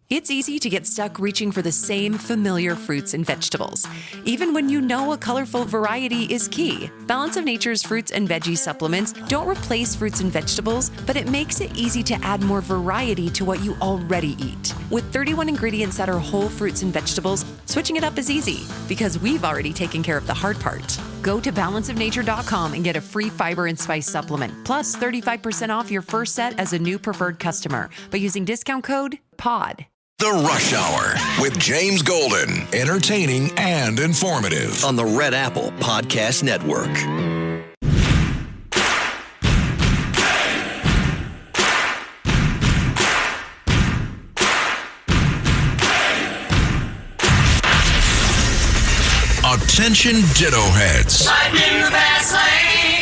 It's easy to get stuck reaching for the same familiar fruits and vegetables, even when you know a colorful variety is key. Balance of Nature's fruits and veggie supplements don't replace fruits and vegetables, but it makes it easy to add more variety to what you already eat. With 31 ingredients that are whole fruits and vegetables, switching it up is easy because we've already taken care of the hard part. Go to balanceofnature.com and get a free fiber and spice supplement, plus 35% off your first set as a new preferred customer by using discount code POD. The Rush Hour with James Golden. Entertaining and informative. On the Red Apple Podcast Network. Attention Ditto Heads.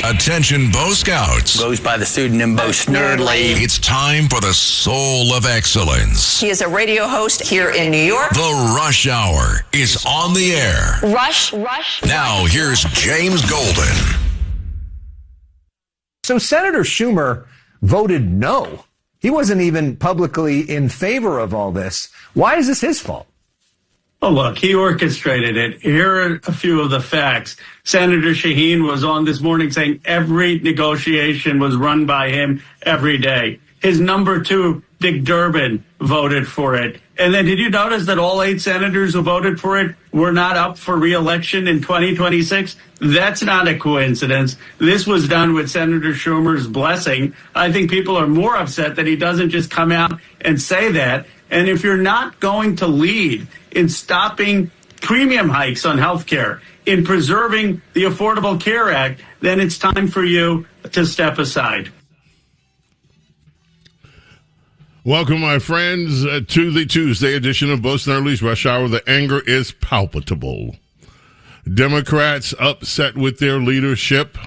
Attention Bo Scouts. Goes by the pseudonym Bo Snerdley. It's time for the Soul of Excellence. He is a radio host here in New York. The Rush Hour is on the air. Rush. Now here's James Golden. So Senator Schumer voted no. He wasn't even publicly in favor of all this. Why is this his fault? Oh, look, he orchestrated it. Here are a few of the facts. Senator Shaheen was on this morning saying every negotiation was run by him every day. His number two, Dick Durbin, voted for it. And then did you notice that all 8 senators who voted for it were not up for re-election in 2026? That's not a coincidence. This was done with Senator Schumer's blessing. I think people are more upset that he doesn't just come out and say that. And if you're not going to lead in stopping premium hikes on health care, in preserving the Affordable Care Act, then it's time for you to step aside. Welcome, my friends, to the Tuesday edition of Bo Snerdley's Rush Hour. The anger is palpable. Democrats upset with their leadership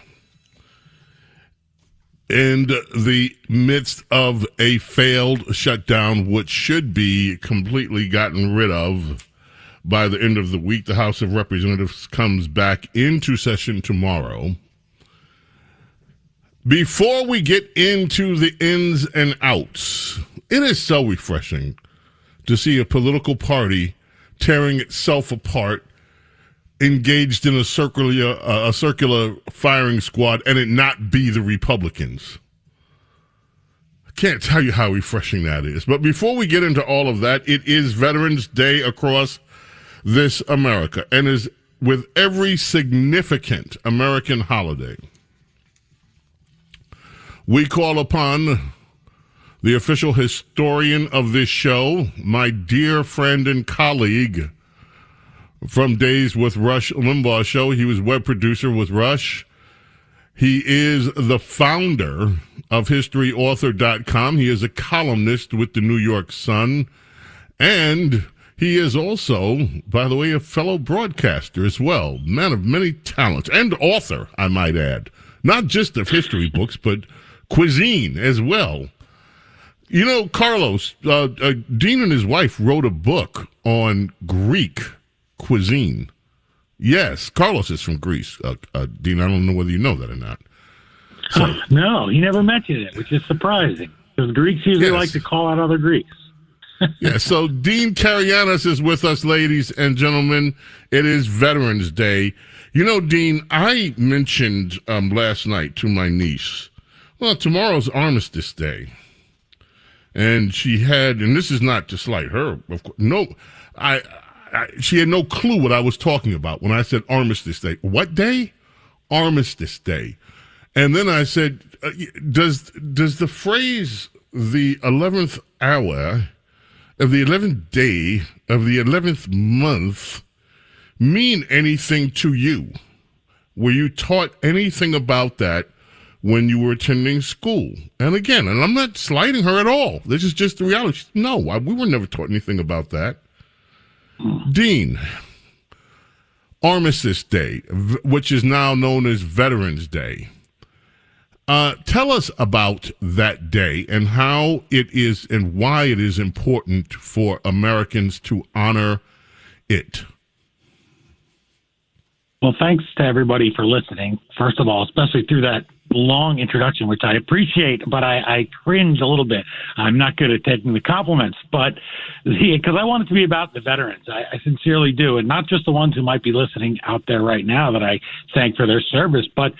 in the midst of a failed shutdown, which should be completely gotten rid of by the end of the week. The House of Representatives comes back into session tomorrow. Before we get into the ins and outs, it is so refreshing to see a political party tearing itself apart, engaged in a circular firing squad, and it not be the Republicans. I can't tell you how refreshing that is. But before we get into all of that, it is Veterans Day across this America, and is with every significant American holiday, we call upon the official historian of this show, my dear friend and colleague from days with Rush Limbaugh show. He was web producer with Rush. He is the founder of HistoryAuthor.com. He is a columnist with the New York Sun. And he is also, by the way, a fellow broadcaster as well. Man of many talents. And author, I might add. Not just of history books, but cuisine as well. You know, Carlos, Dean and his wife wrote a book on Greek cuisine. Yes, Carlos is from Greece. Dean, I don't know whether you know that or not. So, no, he never mentioned it, which is surprising, because Greeks usually like to call out other Greeks. Yeah, so Dean Karayanis is with us, ladies and gentlemen. It is Veterans Day. You know, Dean, I mentioned last night to my niece, well, tomorrow's Armistice Day. And she had, and this is not to slight her, of course, no, she had no clue what I was talking about when I said Armistice Day. What day? Armistice Day. And then I said, does the phrase the 11th hour of the 11th day of the 11th month mean anything to you? Were you taught anything about that when you were attending school? And again, and I'm not slighting her at all. This is just the reality. No, we were never taught anything about that. Dean, Armistice Day, which is now known as Veterans Day. Tell us about that day and how it is and why it is important for Americans to honor it. Well, thanks to everybody for listening. First of all, especially through that long introduction, which I appreciate, but I cringe a little bit. I'm not good at taking the compliments, but because I want it to be about the veterans. I sincerely do, and not just the ones who might be listening out there right now that I thank for their service, but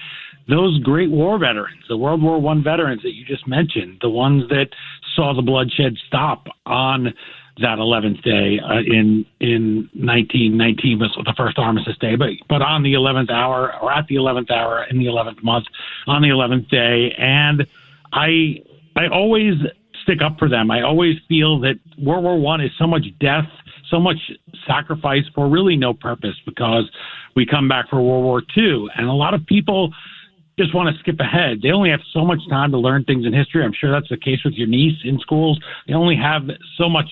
those great war veterans, the World War I veterans that you just mentioned, the ones that saw the bloodshed stop on that 11th day in 1919 was the first armistice day, but on the 11th hour, or at the 11th hour in the 11th month, on the 11th day. And I always stick up for them. I always feel that World War I is so much death, so much sacrifice for really no purpose, because we come back for World War II. And a lot of people just want to skip ahead. They only have so much time to learn things in history. I'm sure that's the case with your niece in schools. They only have so much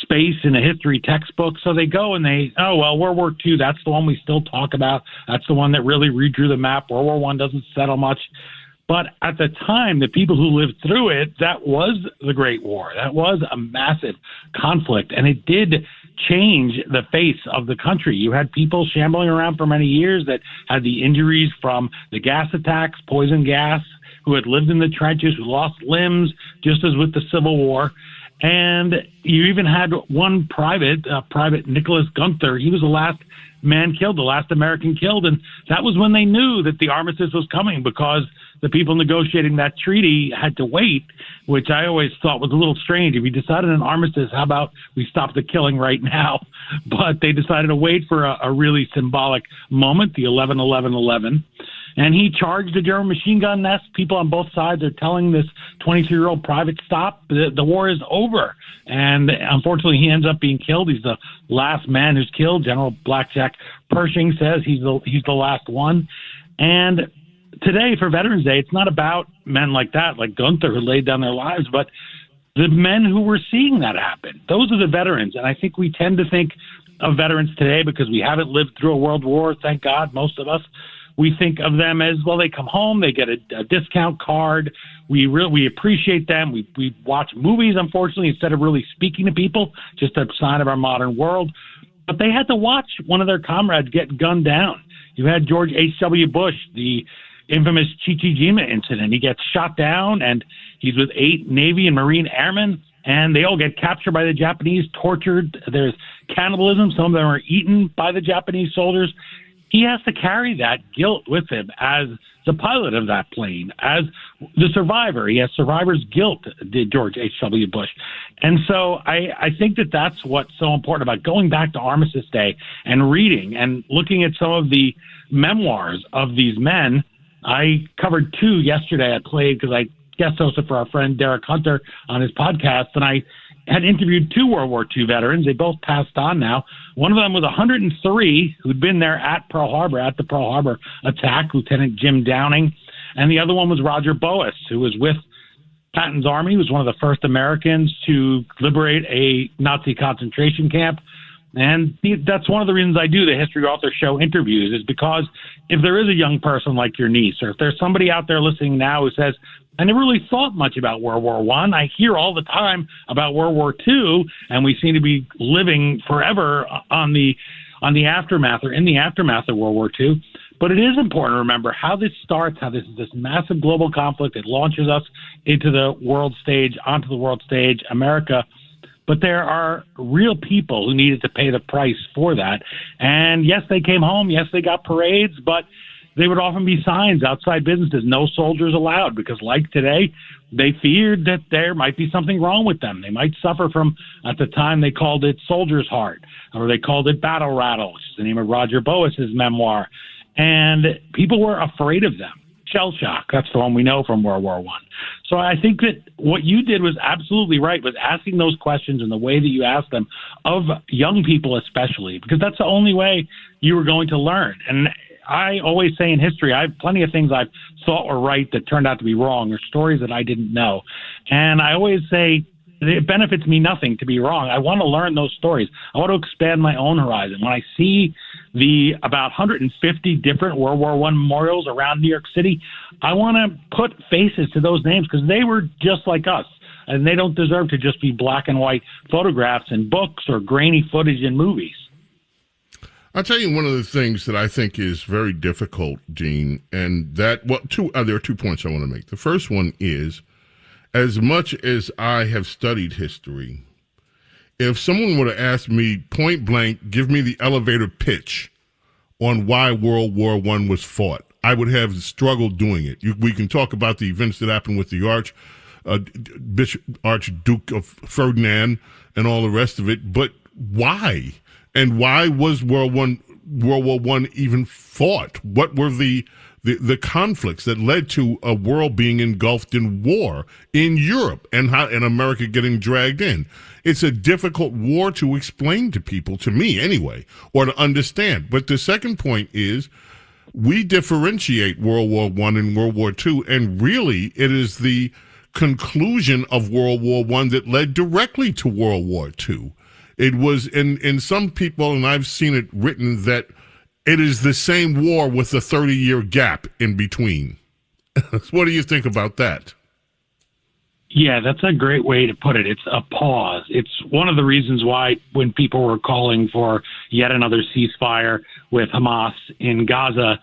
space in a history textbook. So they go and World War II, that's the one we still talk about. That's the one that really redrew the map. World War I doesn't settle much. But at the time, the people who lived through it, that was the Great War. That was a massive conflict, and it did change the face of the country. You had people shambling around for many years that had the injuries from the gas attacks, poison gas, who had lived in the trenches, who lost limbs, just as with the Civil War. And you even had one private, Private Nicholas Gunther. He was the last man killed, the last American killed. And that was when they knew that the armistice was coming, because the people negotiating that treaty had to wait, which I always thought was a little strange. If you decided an armistice, how about we stop the killing right now? But they decided to wait for a really symbolic moment, the 11-11-11. And he charged a German machine gun nest. People on both sides are telling this 22-year-old private, stop, the war is over. And unfortunately, he ends up being killed. He's the last man who's killed. General Blackjack Pershing says he's the last one. And today, for Veterans Day, it's not about men like that, like Gunther, who laid down their lives, but the men who were seeing that happen. Those are the veterans. And I think we tend to think of veterans today because we haven't lived through a world war, thank God, most of us. We think of them as, well, they come home, they get a discount card. We appreciate them. We watch movies, unfortunately, instead of really speaking to people, just a sign of our modern world. But they had to watch one of their comrades get gunned down. You had George H.W. Bush, the infamous Chichijima incident. He gets shot down, and he's with 8 Navy and Marine airmen, and they all get captured by the Japanese, tortured. There's cannibalism. Some of them are eaten by the Japanese soldiers. He has to carry that guilt with him as the pilot of that plane, as the survivor. He has survivor's guilt, did George H.W. Bush. And so I think that that's what's so important about going back to Armistice Day and reading and looking at some of the memoirs of these men. I covered 2 yesterday. I played because I guest hosted for our friend Derek Hunter on his podcast, and I had interviewed 2 World War II veterans. They both passed on now. One of them was 103, who'd been there at Pearl Harbor, at the Pearl Harbor attack, Lieutenant Jim Downing. And the other one was Roger Boas, who was with Patton's army. He was one of the first Americans to liberate a Nazi concentration camp. And that's one of the reasons I do the History Author Show interviews, is because if there is a young person like your niece, or if there's somebody out there listening now who says, I never really thought much about World War I. I hear all the time about World War II, and we seem to be living forever on the aftermath, or in the aftermath of World War II. But it is important to remember how this starts, how this is this massive global conflict. It launches us into the world stage, onto the world stage, America. But there are real people who needed to pay the price for that. And yes, they came home. Yes, they got parades, but they would often be signs outside businesses, no soldiers allowed, because like today, they feared that there might be something wrong with them. They might suffer from, at the time, they called it soldier's heart, or they called it battle rattle, which is the name of Roger Boas's memoir. And people were afraid of them. Shell shock, that's the one we know from World War I. So I think that what you did was absolutely right, was asking those questions in the way that you asked them, of young people especially, because that's the only way you were going to learn. And I always say in history, I have plenty of things I've thought were right that turned out to be wrong, or stories that I didn't know. And I always say it benefits me nothing to be wrong. I want to learn those stories. I want to expand my own horizon. When I see the about 150 different World War I memorials around New York City, I want to put faces to those names, because they were just like us. And they don't deserve to just be black and white photographs in books or grainy footage in movies. I'll tell you one of the things that I think is very difficult, Dean, and there are 2 points I want to make. The first one is, as much as I have studied history, if someone were to ask me point blank, give me the elevator pitch on why World War I was fought, I would have struggled doing it. We can talk about the events that happened with the Archduke of Ferdinand and all the rest of it, but why? And why was World War I even fought? What were the conflicts that led to a world being engulfed in war in Europe and America getting dragged in? It's a difficult war to explain to people, to me anyway, or to understand. But the second point is, we differentiate World War I and World War II, and really it is the conclusion of World War I that led directly to World War II. It was in some people, and I've seen it written, that it is the same war with a 30-year gap in between. What do you think about that? Yeah, that's a great way to put it. It's a pause. It's one of the reasons why when people were calling for yet another ceasefire with Hamas in Gaza,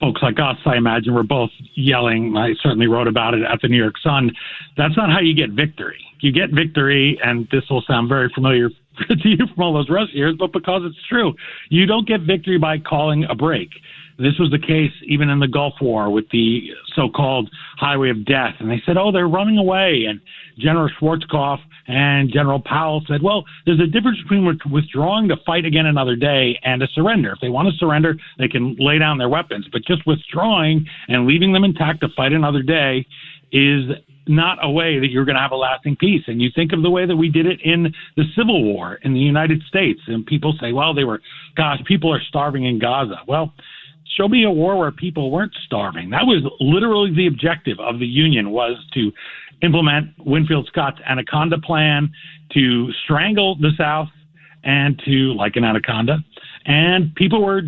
folks like us, I imagine, were both yelling. I certainly wrote about it at the New York Sun. That's not how you get victory. You get victory, and this will sound very familiar to you from all those Rush years, but because it's true, you don't get victory by calling a break. This was the case even in the Gulf War with the so-called Highway of Death. And they said, oh, they're running away. And General Schwarzkopf and General Powell said, well, there's a difference between withdrawing to fight again another day and a surrender. If they want to surrender, they can lay down their weapons. But just withdrawing and leaving them intact to fight another day is not a way that you're going to have a lasting peace. And you think of the way that we did it in the Civil War in the United States. And people say, well, people are starving in Gaza. Well, show me a war where people weren't starving. That was literally the objective of the Union, was to implement Winfield Scott's Anaconda Plan, to strangle the South and to, like an anaconda. And people were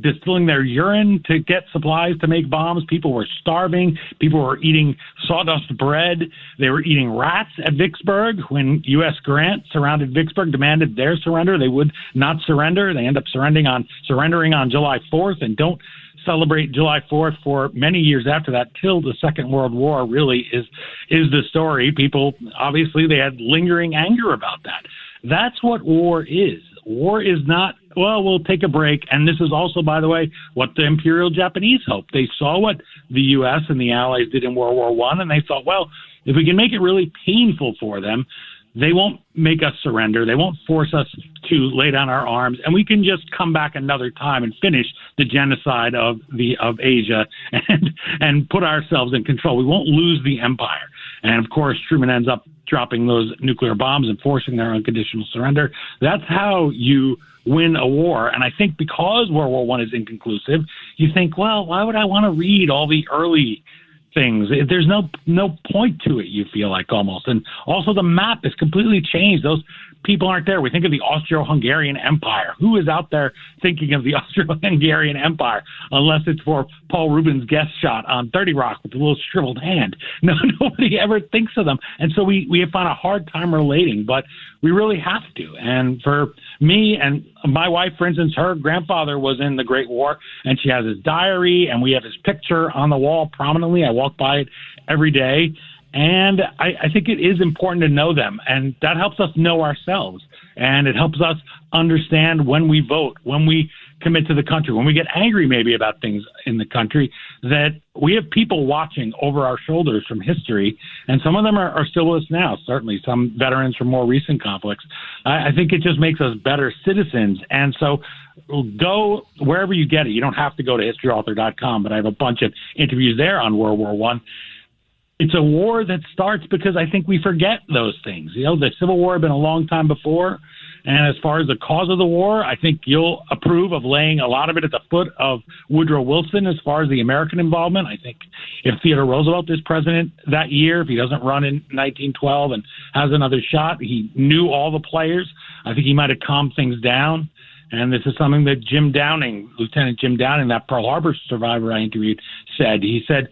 distilling their urine to get supplies to make bombs. People were starving. People were eating sawdust bread. They were eating rats at Vicksburg. When U.S. Grant surrounded Vicksburg, demanded their surrender, they would not surrender. They end up surrendering on July 4th and don't celebrate July 4th for many years after that, till the Second World War really is the story. People, obviously, they had lingering anger about that. That's what war is. War is not, well, we'll take a break. And this is also, by the way, what the Imperial Japanese hoped. They saw what the U.S. and the Allies did in World War I, and they thought, well, if we can make it really painful for them, they won't make us surrender. They won't force us to lay down our arms, and we can just come back another time and finish the genocide of Asia and put ourselves in control. We won't lose the empire. And of course, Truman ends up dropping those nuclear bombs and forcing their unconditional surrender. That's how you win a war. And I think because World War I is inconclusive, you think, well, why would I want to read all the early things? There's no point to it, you feel like, almost. And also the map is completely changed. Those people aren't there. We think of the Austro-Hungarian Empire. Who is out there thinking of the Austro-Hungarian Empire unless it's for Paul Rubin's guest shot on 30 Rock with a little shriveled hand? No, nobody ever thinks of them. And so we have found a hard time relating, but we really have to. And for me and my wife, for instance, her grandfather was in the Great War, and she has his diary, and we have his picture on the wall prominently. I walk by it every day. And I think it is important to know them, and that helps us know ourselves, and it helps us understand when we vote, when we commit to the country, when we get angry maybe about things in the country, that we have people watching over our shoulders from history, and some of them are still with us now, certainly, some veterans from more recent conflicts. I think it just makes us better citizens, and so go wherever you get it. You don't have to go to historyauthor.com, but I have a bunch of interviews there on World War I. It's a war that starts because I think we forget those things. You know, the Civil War had been a long time before. And as far as the cause of the war, I think you'll approve of laying a lot of it at the foot of Woodrow Wilson as far as the American involvement. I think if Theodore Roosevelt is president that year, if he doesn't run in 1912 and has another shot, he knew all the players. I think he might have calmed things down. And this is something that Lieutenant Jim Downing, that Pearl Harbor survivor I interviewed, said. He said,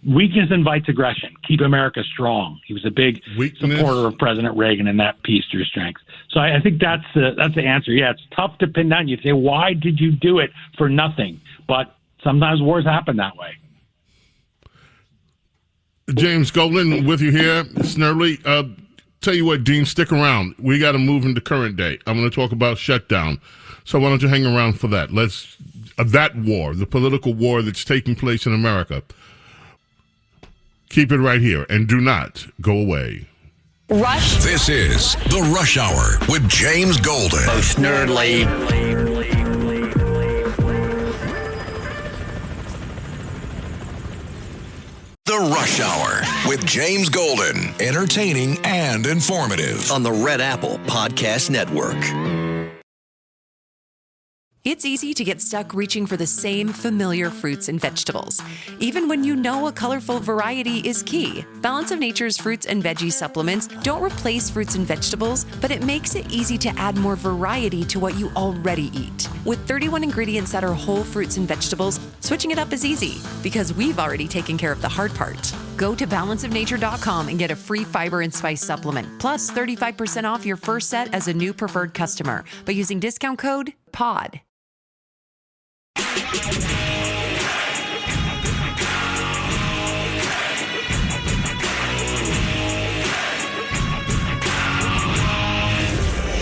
weakness invites aggression. Keep America strong. He was a big supporter of President Reagan and that peace through strength. So I think that's the answer. Yeah, it's tough to pin down. You say, why did you do it for nothing? But sometimes wars happen that way. James Golden with you here. Snerdley, tell you what, Dean, stick around. We got to move into current day. I'm going to talk about shutdown. So why don't you hang around for that? That war, the political war that's taking place in America. Keep it right here and do not go away. Rush. This is the Rush Hour with James Golden. Snerdley. The Rush Hour with James Golden. Entertaining and informative. On the Red Apple Podcast Network. It's easy to get stuck reaching for the same familiar fruits and vegetables, even when you know a colorful variety is key. Balance of Nature's fruits and veggie supplements don't replace fruits and vegetables, but it makes it easy to add more variety to what you already eat. With 31 ingredients that are whole fruits and vegetables, switching it up is easy because we've already taken care of the hard part. Go to balanceofnature.com and get a free fiber and spice supplement, plus 35% off your first set as a new preferred customer by using discount code POD.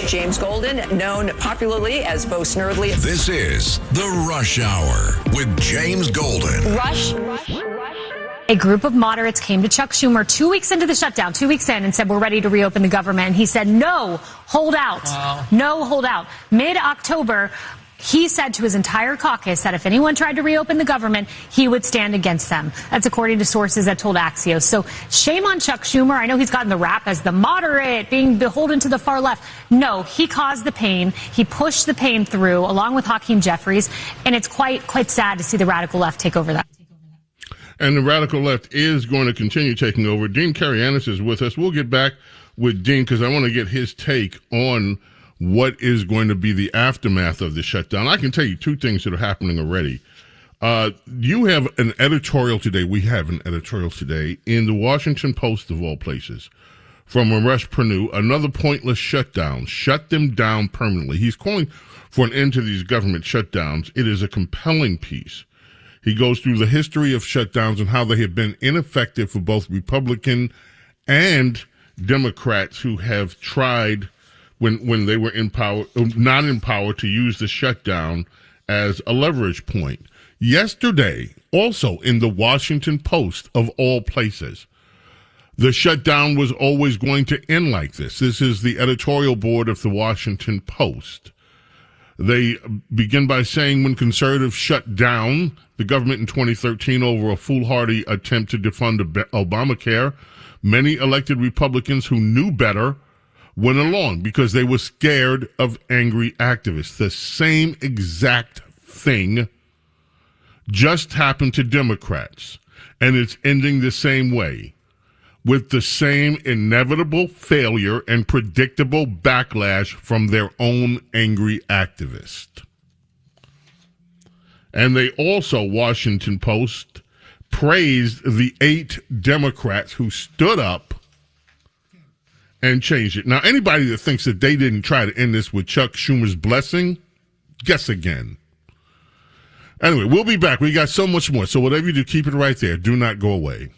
James Golden, known popularly as Bo Snerdley. This is the Rush Hour with James Golden. Rush. A group of moderates came to Chuck Schumer 2 weeks into the shutdown, 2 weeks in, and said, we're ready to reopen the government. And he said, no, hold out. Wow. No, hold out. Mid-October, he said to his entire caucus that if anyone tried to reopen the government, he would stand against them. That's according to sources that told Axios. So shame on Chuck Schumer. I know he's gotten the rap as the moderate, being beholden to the far left. No, he caused the pain. He pushed the pain through, along with Hakeem Jeffries. And it's quite sad to see the radical left take over that. And the radical left is going to continue taking over. Dean Karayanis is with us. We'll get back with Dean because I want to get his take on what is going to be the aftermath of the shutdown. I can tell you two things that are happening already. You have an editorial today. We have an editorial today in the Washington Post, of all places, from Ramesh Purnell, another pointless shutdown. Shut them down permanently. He's calling for an end to these government shutdowns. It is a compelling piece. He goes through the history of shutdowns and how they have been ineffective for both Republican and Democrats who have tried when they were in power, not in power, to use the shutdown as a leverage point. Yesterday, also in the Washington Post, of all places, the shutdown was always going to end like this. This is the editorial board of the Washington Post. They begin by saying when conservatives shut down the government in 2013 over a foolhardy attempt to defund Obamacare, many elected Republicans who knew better went along because they were scared of angry activists. The same exact thing just happened to Democrats, and it's ending the same way, with the same inevitable failure and predictable backlash from their own angry activists. And they also, Washington Post, praised the 8 Democrats who stood up and changed it. Now, anybody that thinks that they didn't try to end this with Chuck Schumer's blessing, guess again. Anyway, we'll be back. We got so much more. So whatever you do, keep it right there. Do not go away.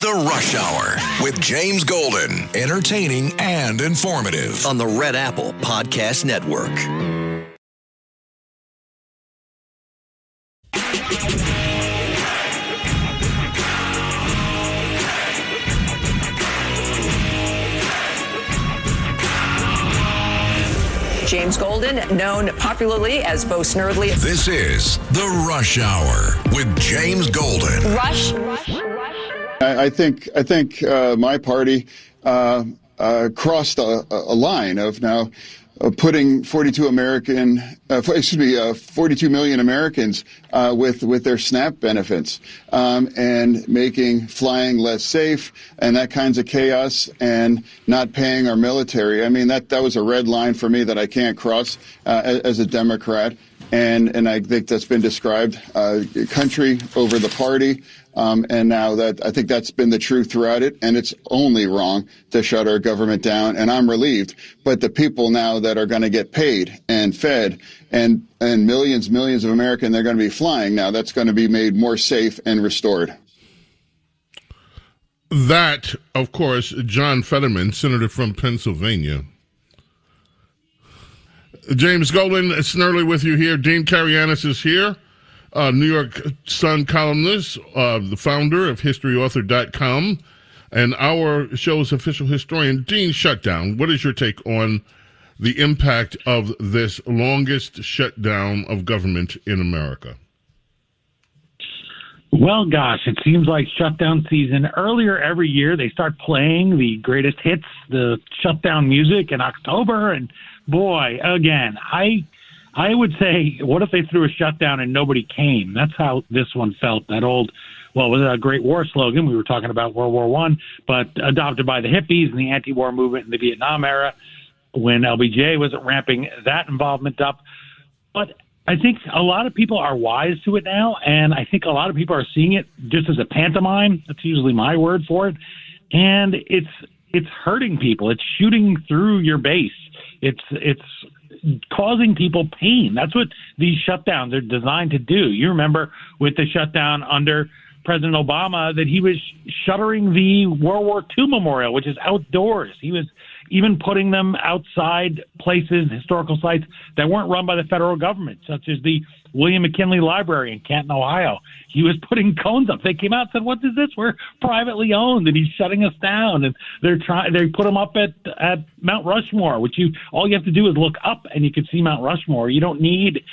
The Rush Hour with James Golden. Entertaining and informative. On the Red Apple Podcast Network. James Golden, known popularly as Bo Snerdley. This is the Rush Hour with James Golden. Rush. I think my party crossed a line of now putting 42 million Americans with their SNAP benefits and making flying less safe and that kinds of chaos and not paying our military. I mean, that was a red line for me that I can't cross as a Democrat. And I think that's been described, country over the party. And now that I think that's been the truth throughout it, and it's only wrong to shut our government down. And I'm relieved. But the people now that are going to get paid and fed and millions of Americans, they're going to be flying now. That's going to be made more safe and restored. That, of course, John Fetterman, senator from Pennsylvania. James Golden, Snerdley with you here. Dean Karayanis is here, New York Sun columnist, the founder of HistoryAuthor.com, and our show's official historian. Dean, shutdown. What is your take on the impact of this longest shutdown of government in America? Well, gosh, it seems like shutdown season. Earlier every year, they start playing the greatest hits, the shutdown music in October. And boy, again, I would say, what if they threw a shutdown and nobody came? That's how this one felt. That old, well, it was a Great War slogan. We were talking about World War I, but adopted by the hippies and the anti-war movement in the Vietnam era when LBJ was ramping that involvement up. But I think a lot of people are wise to it now, and I think a lot of people are seeing it just as a pantomime. That's usually my word for it. And it's hurting people. It's shooting through your base. It's causing people pain. That's what these shutdowns are designed to do. You remember with the shutdown under President Obama that he was shuttering the World War II memorial, which is outdoors. He was even putting them outside places, historical sites that weren't run by the federal government, such as the William McKinley Library in Canton, Ohio. He was putting cones up. They came out and said, "What is this? We're privately owned," and he's shutting us down. And they put them up at Mount Rushmore, which all you have to do is look up and you can see Mount Rushmore. You don't need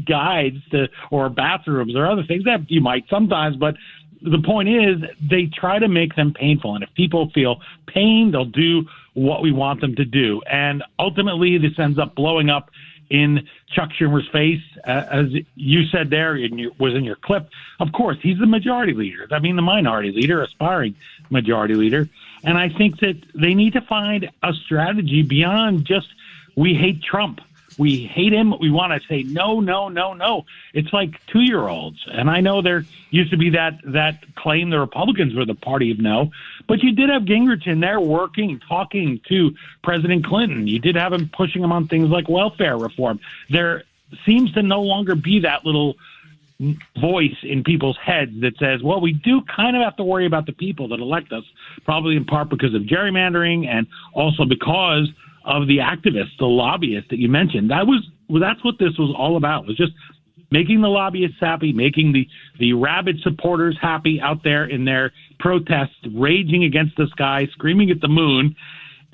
guides or bathrooms or other things. That you might sometimes, but the point is they try to make them painful. And if people feel pain, they'll do what we want them to do. And ultimately, this ends up blowing up in Chuck Schumer's face. As you said there, was in your clip. Of course, he's the majority leader. I mean, the minority leader, aspiring majority leader. And I think that they need to find a strategy beyond just we hate Trump. We hate him. We want to say no, no, no, no. It's like 2-year-olds. And I know there used to be that claim the Republicans were the party of no. But you did have Gingrich in there talking to President Clinton. You did have him pushing him on things like welfare reform. There seems to no longer be that little voice in people's heads that says, well, we do kind of have to worry about the people that elect us, probably in part because of gerrymandering and also because of the activists, the lobbyists that you mentioned. That's what this was all about, was just making the lobbyists happy, making the rabid supporters happy out there in their protests, raging against the sky, screaming at the moon.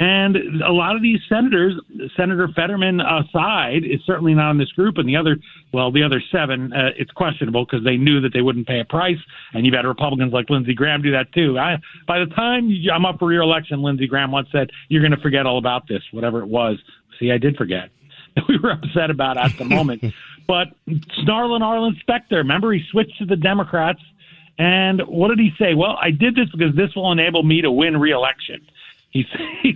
And a lot of these senators, Senator Fetterman aside, is certainly not in this group. And the other 7, it's questionable because they knew that they wouldn't pay a price. And you've had Republicans like Lindsey Graham do that too. By the time I'm up for re-election, Lindsey Graham once said, "You're going to forget all about this," whatever it was. See, I did forget. We were upset about it at the moment. But Snarlin' Arlen Specter, remember, he switched to the Democrats. And what did he say? Well, I did this because this will enable me to win re-election. He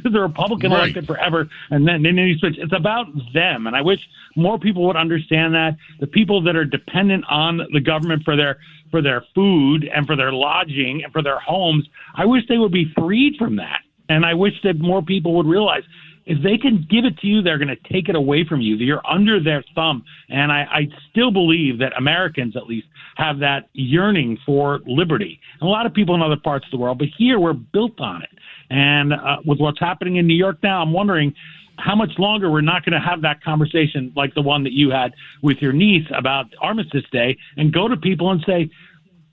was a Republican elected forever, and then he switched. It's about them, and I wish more people would understand that. The people that are dependent on the government for their food and for their lodging and for their homes, I wish they would be freed from that. And I wish that more people would realize if they can give it to you, they're going to take it away from you. You're under their thumb. And I still believe that Americans, at least, have that yearning for liberty. And a lot of people in other parts of the world, but here we're built on it. And with what's happening in New York now, I'm wondering how much longer we're not going to have that conversation like the one that you had with your niece about Armistice Day, and go to people and say,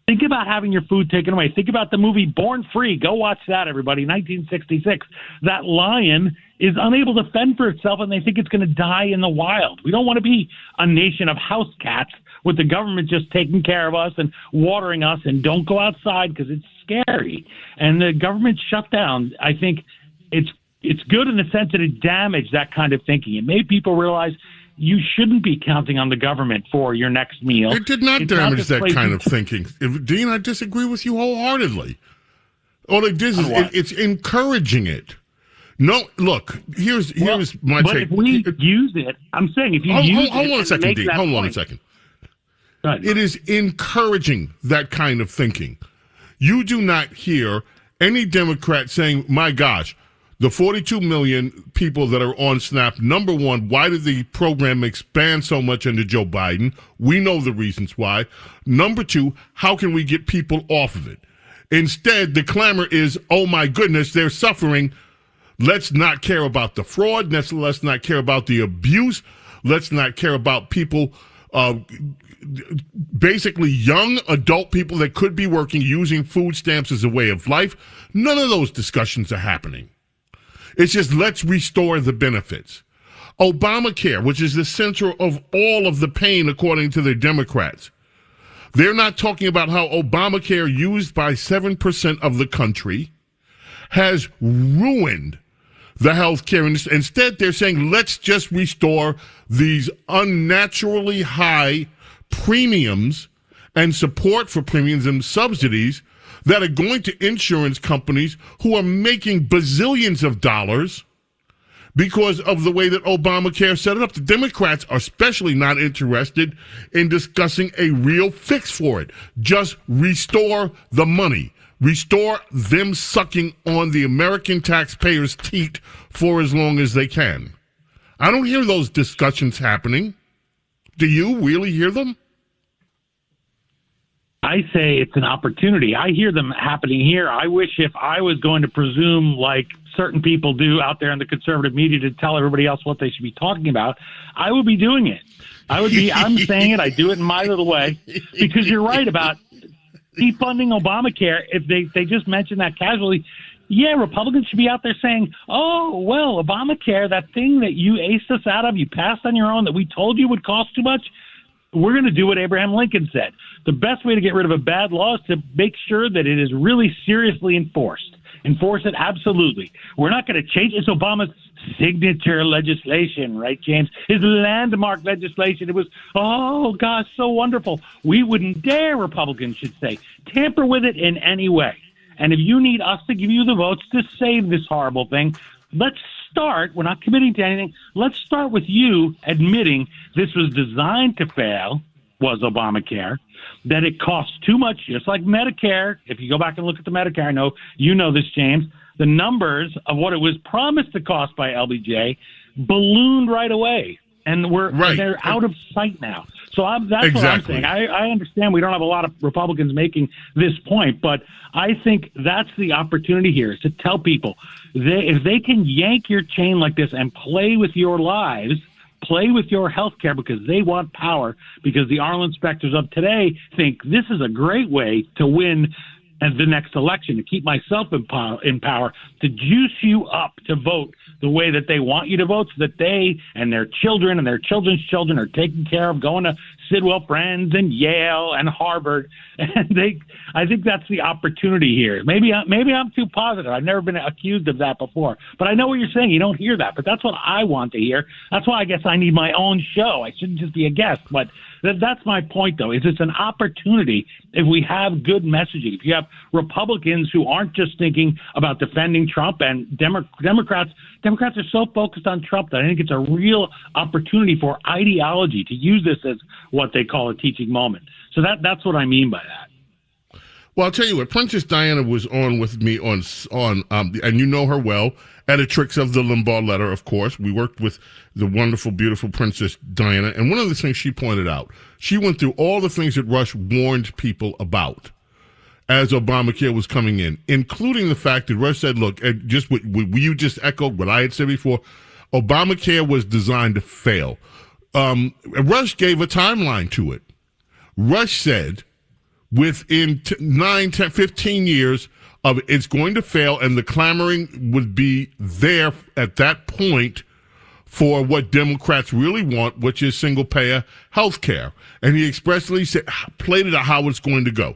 think about having your food taken away. Think about the movie Born Free. Go watch that, everybody. 1966. That lion is unable to fend for itself, and they think it's going to die in the wild. We don't want to be a nation of house cats with the government just taking care of us and watering us, and don't go outside because it's scary. And the government shutdown, I think it's good in the sense that it damaged that kind of thinking. It made people realize you shouldn't be counting on the government for your next meal. It did not damage that kind of thinking. Dean, I disagree with you wholeheartedly. All it did is it's encouraging it. No, look, here's my but take. But if we use it, I'm saying if you use it. Hold on a second, Dean. Hold on a second. Right. It is encouraging that kind of thinking. You do not hear any Democrat saying, my gosh, the 42 million people that are on SNAP, number one, why did the program expand so much under Joe Biden? We know the reasons why. Number two, how can we get people off of it? Instead, the clamor is, oh my goodness, they're suffering. Let's not care about the fraud. Let's not care about the abuse. Let's not care about people, basically young adult people that could be working, using food stamps as a way of life. None of those discussions are happening. It's just, let's restore the benefits. Obamacare, which is the center of all of the pain, according to the Democrats. They're not talking about how Obamacare, used by 7% of the country, has ruined the health care industry. Instead, they're saying, let's just restore these unnaturally high premiums and support for premiums and subsidies that are going to insurance companies who are making bazillions of dollars because of the way that Obamacare set it up. The Democrats are especially not interested in discussing a real fix for it. Just restore the money. Restore them sucking on the American taxpayers' teat for as long as they can. I don't hear those discussions happening. Do you really hear them? I say it's an opportunity. I hear them happening here. I wish if I was going to presume, like certain people do out there in the conservative media, to tell everybody else what they should be talking about, I would be doing it. I'm saying it. I do it in my little way, because you're right about defunding Obamacare. If they just mention that casually, yeah, Republicans should be out there saying, oh, well, Obamacare, that thing that you aced us out of, you passed on your own, that we told you would cost too much, we're going to do what Abraham Lincoln said. The best way to get rid of a bad law is to make sure that it is really seriously enforced. Enforce it, absolutely. We're not going to change. It's Obama's signature legislation, right, James? His landmark legislation. It was, oh, gosh, so wonderful. We wouldn't dare, Republicans should say, tamper with it in any way. And if you need us to give you the votes to save this horrible thing, let's start. We're not committing to anything. Let's start with you admitting this was designed to fail, was Obamacare, that it costs too much, just like Medicare. If you go back and look at the Medicare, I know you know this, James, the numbers of what it was promised to cost by LBJ ballooned right away. And they're out of sight now. So that's exactly what I'm saying. I understand we don't have a lot of Republicans making this point, but I think that's the opportunity here, is to tell people if they can yank your chain like this and play with your lives, play with your health care, because they want power, because the Arlen inspectors of today think this is a great way to win the next election, to keep myself in power, to juice you up to vote the way that they want you to vote, so that they and their children and their children's children are taken care of, going to Sidwell Friends and Yale and Harvard. And I think that's the opportunity here. Maybe I'm too positive. I've never been accused of that before. But I know what you're saying. You don't hear that. But that's what I want to hear. That's why I guess I need my own show. I shouldn't just be a guest. But that's my point, though, is it's an opportunity if we have good messaging. If you have Republicans who aren't just thinking about defending Trump, and Democrats are so focused on Trump that I think it's a real opportunity for ideology to use this as what they call a teaching moment. So that's what I mean by that. Well, I'll tell you what, Princess Diana was on with me on and you know her well, editrix of the Limbaugh Letter, of course. We worked with the wonderful, beautiful Princess Diana, and one of the things she pointed out, she went through all the things that Rush warned people about as Obamacare was coming in, including the fact that Rush said, look, just what you just echoed what I had said before, Obamacare was designed to fail. Rush gave a timeline to it. Rush said within 9, 10, 15 years of it's going to fail, and the clamoring would be there at that point for what Democrats really want, which is single-payer health care. And he expressly played it out how it's going to go.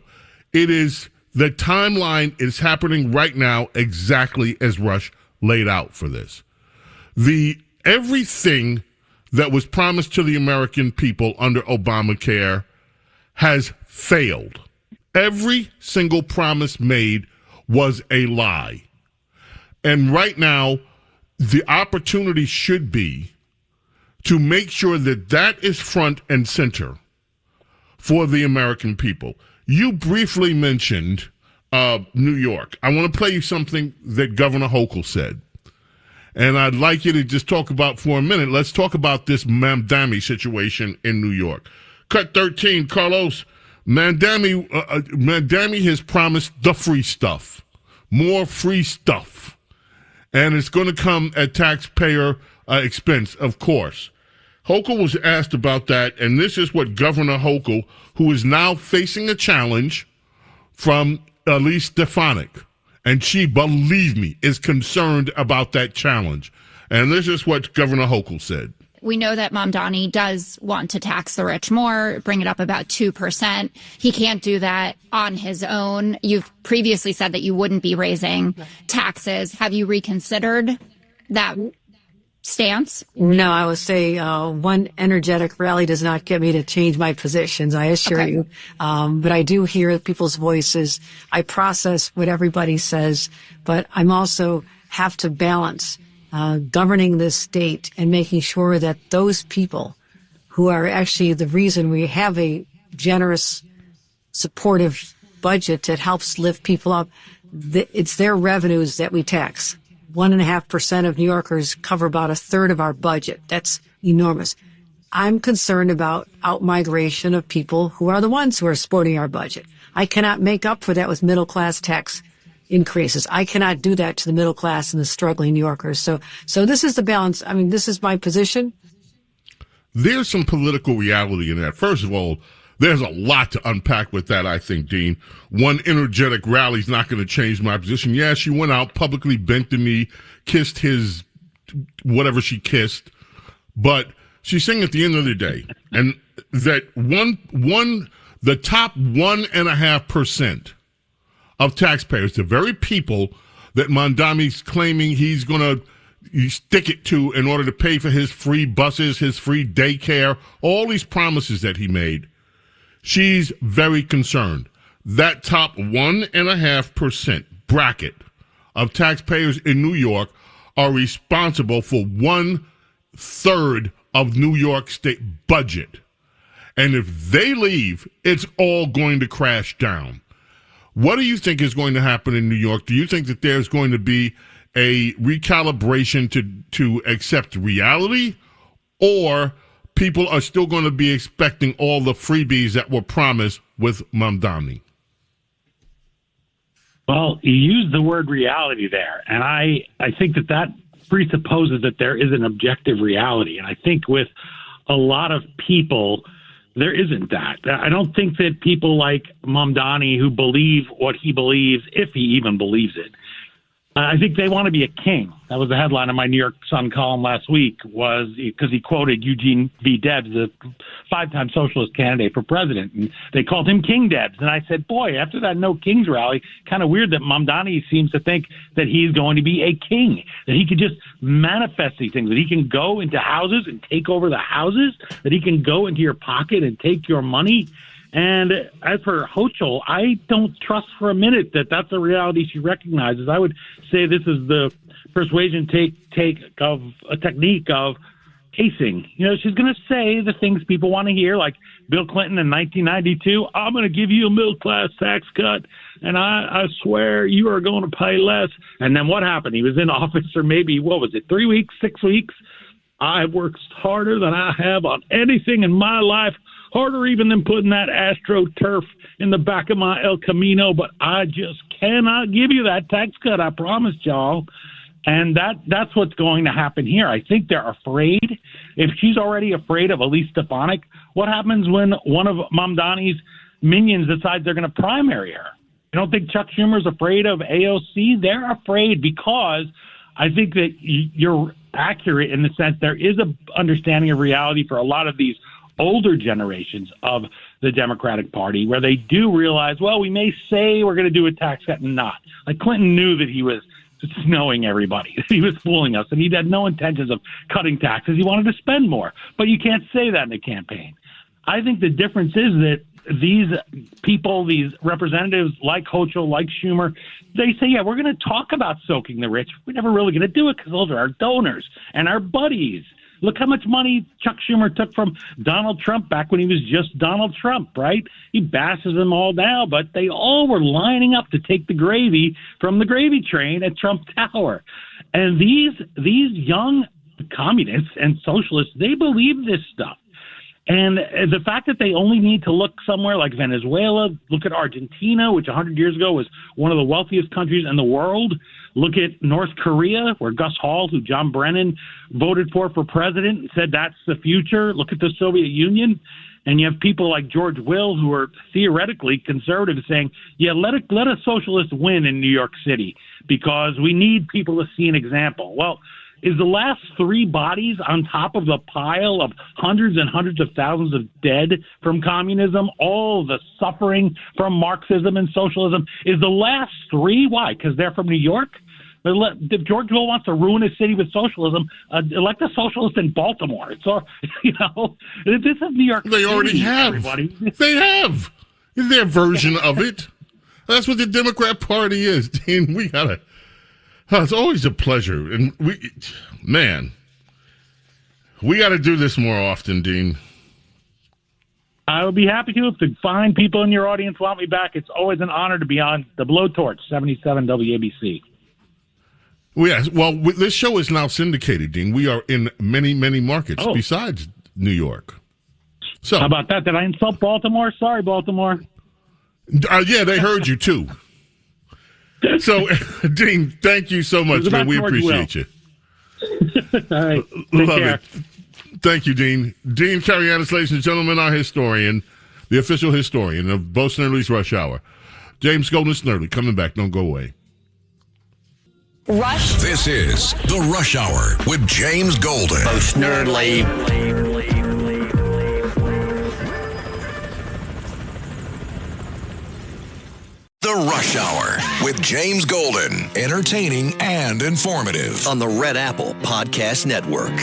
It is, the timeline is happening right now exactly as Rush laid out for this. Everything that was promised to the American people under Obamacare has failed. Every single promise made was a lie. And right now, the opportunity should be to make sure that that is front and center for the American people. You briefly mentioned New York. I want to play you something that Governor Hochul said. And I'd like you to just talk about for a minute. Let's talk about this Mamdani situation in New York. Cut 13, Carlos. Mamdani has promised the free stuff. More free stuff. And it's going to come at taxpayer expense, of course. Hochul was asked about that, and this is what Governor Hochul, who is now facing a challenge from Elise Stefanik, and she, believe me, is concerned about that challenge. And this is what Governor Hochul said. We know that Mamdani does want to tax the rich more, bring it up about 2%. He can't do that on his own. You've previously said that you wouldn't be raising taxes. Have you reconsidered that stance? No, I would say one energetic rally does not get me to change my positions, I assure you. But I do hear people's voices. I process what everybody says, but I'm also have to balance governing this state and making sure that those people who are actually the reason we have a generous, supportive budget that helps lift people up, it's their revenues that we tax. 1.5% of New Yorkers cover about a third of our budget. That's enormous. I'm concerned about out-migration of people who are the ones who are supporting our budget. I cannot make up for that with middle-class tax increases. I cannot do that to the middle class and the struggling New Yorkers. So this is the balance. I mean, this is my position. There's some political reality in that. First of all, there's a lot to unpack with that, I think, Dean. One energetic rally is not going to change my position. Yeah, she went out, publicly bent the knee, kissed his whatever she kissed, but she's saying at the end of the day, and that the top 1.5% of taxpayers, the very people that Mamdani's claiming he's going to stick it to in order to pay for his free buses, his free daycare, all these promises that he made. She's very concerned. That top 1.5% bracket of taxpayers in New York are responsible for 1/3 of New York State budget. And if they leave, it's all going to crash down. What do you think is going to happen in New York? Do you think that there's going to be a recalibration to accept reality, or people are still going to be expecting all the freebies that were promised with Mamdani? Well, you used the word reality there, and I think that presupposes that there is an objective reality. And I think with a lot of people, there isn't that. I don't think that people like Mamdani who believe what he believes, if he even believes it, I think they want to be a king. That was the headline of my New York Sun column last week, was because he quoted Eugene V. Debs, the 5-time socialist candidate for president, and they called him King Debs. And I said, boy, after that No Kings rally, kind of weird that Mamdani seems to think that he's going to be a king, that he could just manifest these things, that he can go into houses and take over the houses, that he can go into your pocket and take your money. And as for Hochul, I don't trust for a minute that that's a reality she recognizes. I would say this is the persuasion take of a technique of casing. You know, she's going to say the things people want to hear, like Bill Clinton in 1992, I'm going to give you a middle-class tax cut, and I swear you are going to pay less. And then what happened? He was in office for maybe, 3 weeks, 6 weeks? I worked harder than I have on anything in my life, harder even than putting that AstroTurf in the back of my El Camino, but I just cannot give you that tax cut, I promised y'all. And that's what's going to happen here. I think they're afraid. If she's already afraid of Elise Stefanik, what happens when one of Mamdani's minions decides they're going to primary her? You don't think Chuck Schumer's afraid of AOC? They're afraid because I think that you're accurate in the sense there is a understanding of reality for a lot of these older generations of the Democratic Party, where they do realize, well, we may say we're going to do a tax cut and not. Like Clinton knew that he was snowing everybody. He was fooling us, and he had no intentions of cutting taxes. He wanted to spend more, but you can't say that in a campaign. I think the difference is that these people, these representatives like Hochul, like Schumer, they say, yeah, we're going to talk about soaking the rich. We're never really going to do it because those are our donors and our buddies. Look how much money Chuck Schumer took from Donald Trump back when he was just Donald Trump, right? He bashes them all now, but they all were lining up to take the gravy from the gravy train at Trump Tower. And these young communists and socialists, they believe this stuff. And the fact that they only need to look somewhere like Venezuela, look at Argentina, which 100 years ago was one of the wealthiest countries in the world. Look at North Korea, where Gus Hall, who John Brennan voted for president, said that's the future. Look at the Soviet Union. And you have people like George Will, who are theoretically conservative, saying, yeah, let a socialist win in New York City because we need people to see an example. Well, is the last three bodies on top of the pile of hundreds and hundreds of thousands of dead from communism, all the suffering from Marxism and socialism, is the last three? Why? Because they're from New York? If George Will wants to ruin his city with socialism, elect a socialist in Baltimore. It's all, this is New York City. They already have. Everybody. They have. It's their version of it. That's what the Democrat Party is, Dean. We gotta. It's always a pleasure, and we got to do this more often, Dean. I would be happy to if the fine people in your audience want me back. It's always an honor to be on the Blowtorch, 77 WABC. Yes, well, this show is now syndicated, Dean. We are in many, many markets besides New York. So, how about that? Did I insult Baltimore? Sorry, Baltimore. Yeah, they heard you too. So, Dean, thank you so much, man. We appreciate you. All right. Love it. Thank you, Dean. Dean Karayanis, ladies and gentlemen, our historian, the official historian of Bo Snerdley's Rush Hour. James Golden Snerdley coming back. Don't go away. Rush. This is the Rush Hour with James Golden. Bo Snerdley. The Rush Hour with James Golden. Entertaining and informative. On the Red Apple Podcast Network.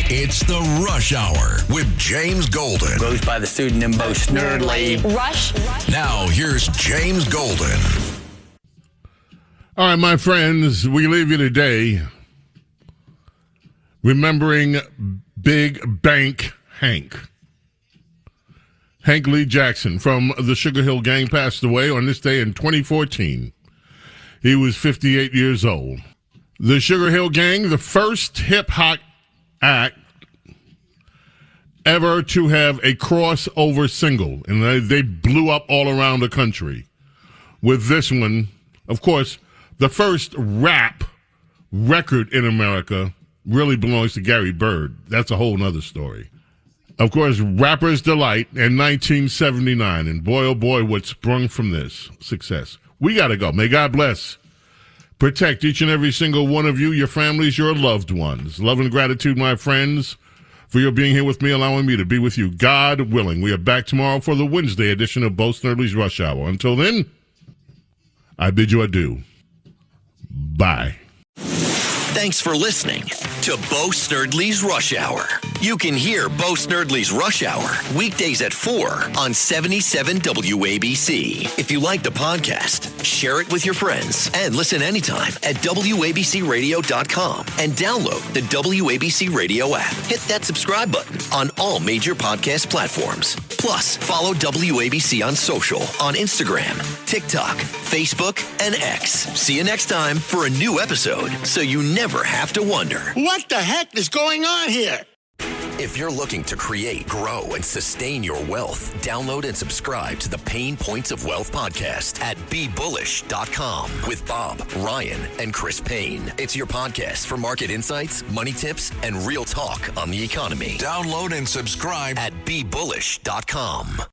It's the Rush Hour with James Golden. Goes by the pseudonym Bo Snerdley. Rush. Now, here's James Golden. All right, my friends, we leave you today remembering Big Bank Hank. Hank Lee Jackson from the Sugar Hill Gang passed away on this day in 2014. He was 58 years old. The Sugar Hill Gang, the first hip-hop act ever to have a crossover single, and they blew up all around the country with this one. Of course, the first rap record in America really belongs to Gary Bird. That's a whole nother story. Of course, Rapper's Delight in 1979, and boy, oh boy, what sprung from this success. We got to go. May God bless. Protect each and every single one of you, your families, your loved ones. Love and gratitude, my friends, for your being here with me, allowing me to be with you. God willing, we are back tomorrow for the Wednesday edition of Bo Snerdley's Rush Hour. Until then, I bid you adieu. Bye. Thanks for listening to Bo Snerdley's Rush Hour. You can hear Bo Snerdley's Rush Hour weekdays at 4 on 77 WABC. If you like the podcast, share it with your friends and listen anytime at WABCRadio.com and download the WABC Radio app. Hit that subscribe button on all major podcast platforms. Plus, follow WABC on social on Instagram, TikTok, Facebook, and X. See you next time for a new episode so you never have to wonder. What the heck is going on here? If you're looking to create, grow, and sustain your wealth, download and subscribe to the Pain Points of Wealth podcast at BeBullish.com with Bob, Ryan, and Chris Payne. It's your podcast for market insights, money tips, and real talk on the economy. Download and subscribe at BeBullish.com.